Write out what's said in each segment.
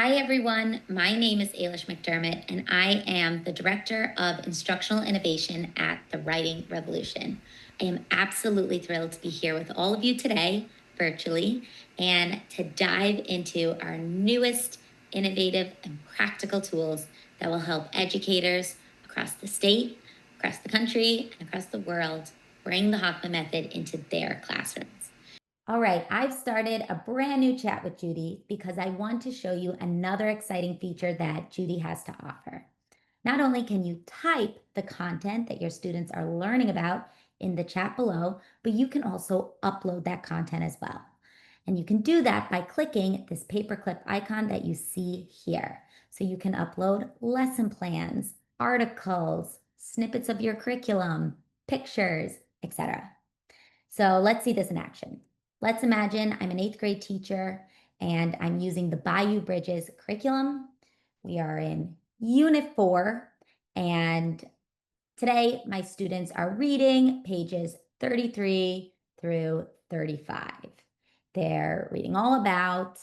Hi, everyone. My name is Ailish McDermott, and I am the Director of Instructional Innovation at the Writing Revolution. I am absolutely thrilled to be here with all of you today, virtually, and to dive into our newest innovative and practical tools that will help educators across the state, across the country, and across the world bring the Hoffman Method into their classrooms. All right, I've started a brand new chat with Judy because I want to show you another exciting feature that Judy has to offer. Not only can you type the content that your students are learning about in the chat below, but you can also upload that content as well. And you can do that by clicking this paperclip icon that you see here. So you can upload lesson plans, articles, snippets of your curriculum, pictures, etc. So let's see this in action. Let's imagine I'm an 8th grade teacher and I'm using the Bayou Bridges curriculum. We are in Unit 4, and today my students are reading pages 33 through 35. They're reading all about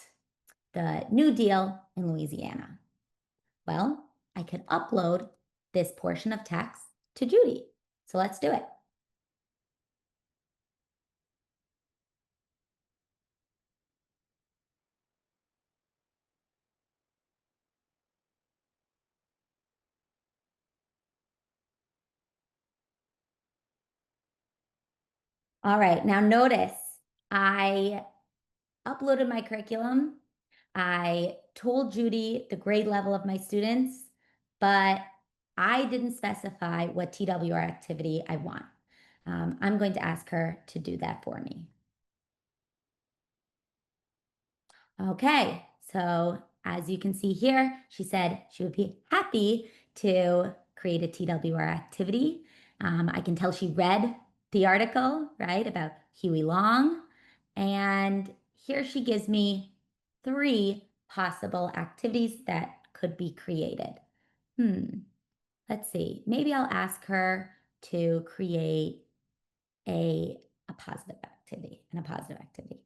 the New Deal in Louisiana. Well, I can upload this portion of text to Judy. So let's do it. All right, now notice I uploaded my curriculum. I told Judy the grade level of my students, but I didn't specify what TWR activity I want. I'm going to ask her to do that for me. Okay, so as you can see here, she said she would be happy to create a TWR activity. I can tell she read the article, right, about Huey Long. And here she gives me 3 possible activities that could be created. Let's see. Maybe I'll ask her to create a positive activity and a positive activity.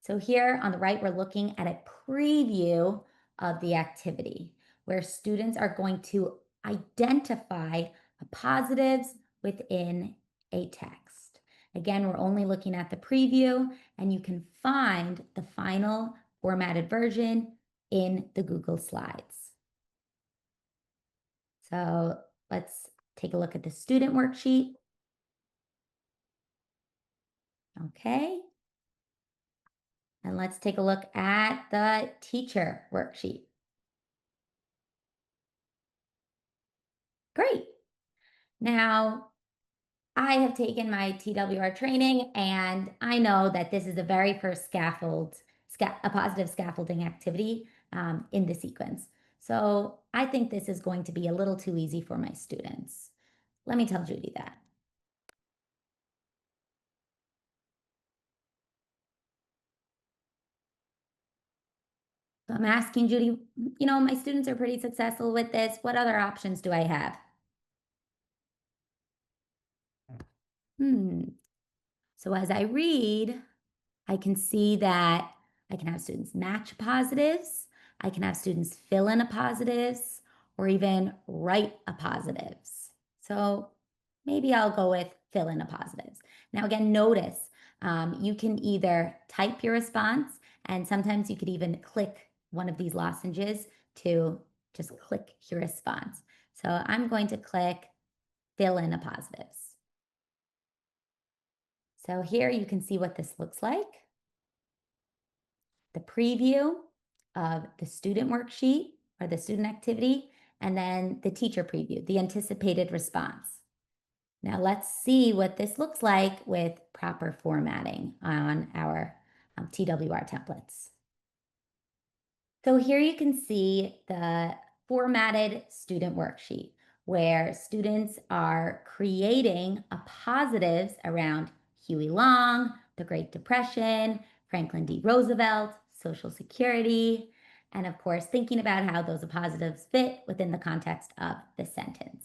So here on the right, we're looking at a preview of the activity where students are going to identify the positives within a text. Again, we're only looking at the preview, and you can find the final formatted version in the Google Slides. So let's take a look at the student worksheet. Okay. And let's take a look at the teacher worksheet. Great. Now, I have taken my TWR training, and I know that this is the very first a positive scaffolding activity in the sequence. So I think this is going to be a little too easy for my students. Let me tell Judy that. So I'm asking Judy, my students are pretty successful with this. What other options do I have? So as I read, I can see that I can have students match positives. I can have students fill in a positives or even write a positives. So maybe I'll go with fill in a positives. Now, again, notice you can either type your response, and sometimes you could even click one of these lozenges to just click your response. So I'm going to click fill in a positives. So here you can see what this looks like. The preview of the student worksheet or the student activity, and then the teacher preview, the anticipated response. Now let's see what this looks like with proper formatting on our TWR templates. So here you can see the formatted student worksheet where students are creating a positives around Huey Long, the Great Depression, Franklin D. Roosevelt, Social Security, and of course, thinking about how those positives fit within the context of the sentence.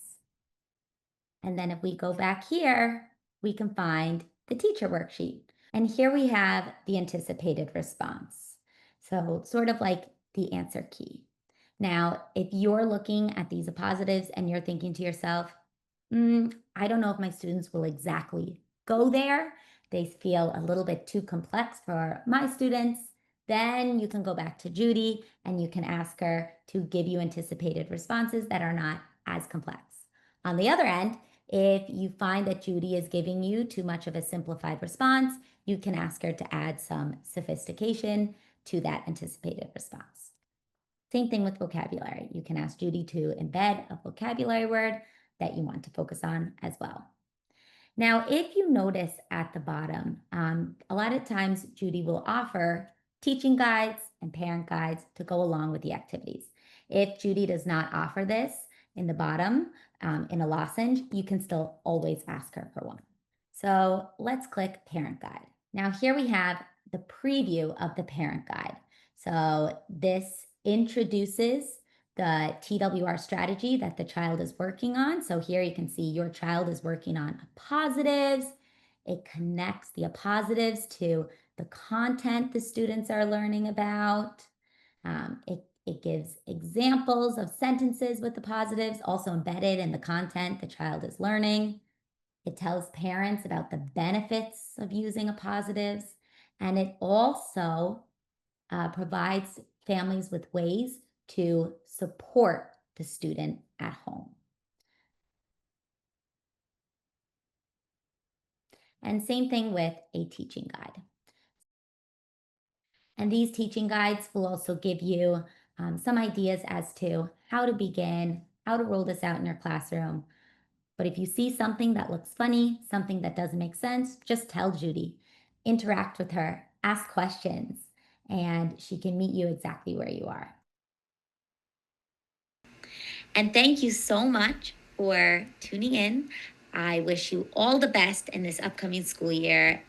And then if we go back here, we can find the teacher worksheet. And here we have the anticipated response. So, sort of like the answer key. Now, if you're looking at these positives and you're thinking to yourself, I don't know if my students will exactly go there, they feel a little bit too complex for my students, then you can go back to Judy and you can ask her to give you anticipated responses that are not as complex. On the other end, if you find that Judy is giving you too much of a simplified response, you can ask her to add some sophistication to that anticipated response. Same thing with vocabulary. You can ask Judy to embed a vocabulary word that you want to focus on as well. Now, if you notice at the bottom, a lot of times Judy will offer teaching guides and parent guides to go along with the activities. If Judy does not offer this in the bottom in a lozenge, you can still always ask her for one. So let's click parent guide. Now, here we have the preview of the parent guide. So this introduces the TWR strategy that the child is working on. So here you can see your child is working on positives. It connects the positives to the content the students are learning about. It gives examples of sentences with the positives, also embedded in the content the child is learning. It tells parents about the benefits of using a positives. And it also provides families with ways to support the student at home. And same thing with a teaching guide. And these teaching guides will also give you some ideas as to how to begin, how to roll this out in your classroom. But if you see something that looks funny, something that doesn't make sense, just tell Judy. Interact with her, ask questions, and she can meet you exactly where you are. And thank you so much for tuning in. I wish you all the best in this upcoming school year.